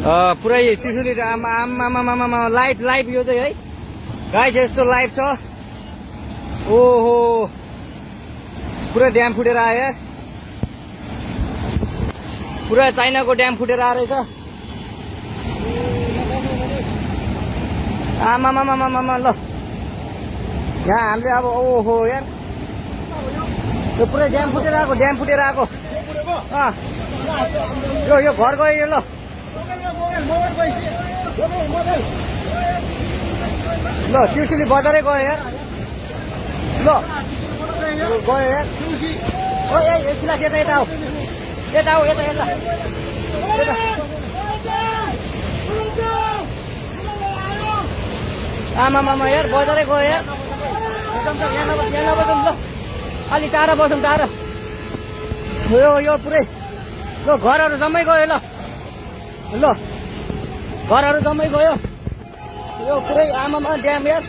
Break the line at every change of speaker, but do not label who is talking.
पुरै त्रिशुली आमा live live यो चाहिँ है गाइस यस्तो लाइभ छ। ओहो पुरा ड्याम फुटेर आयो यार, पुरा चाइनाको ड्याम फुटेर आएर रहेछ। आमामामामामा ल यहाँ हामीले अब ओहो यार यो पुरै ड्याम फुटेर आएको, ड्याम फुटेर आएको। यो घर गयो यो। ल ल त्रिशुली बजारै गयो यार। ल गयो यार। ओ एकछिन यता यता आऊ, यता आऊ, यता यता आमामामा यार बजारै गयो यार। यहाँ नबसौँ ल, अलि टाढा बसौँ, टाढा। यो पुरै ल घरहरू जम्मै गयो। ल घरहरू जम्मै गयो। यो पुरै आमामा ड्याम यार।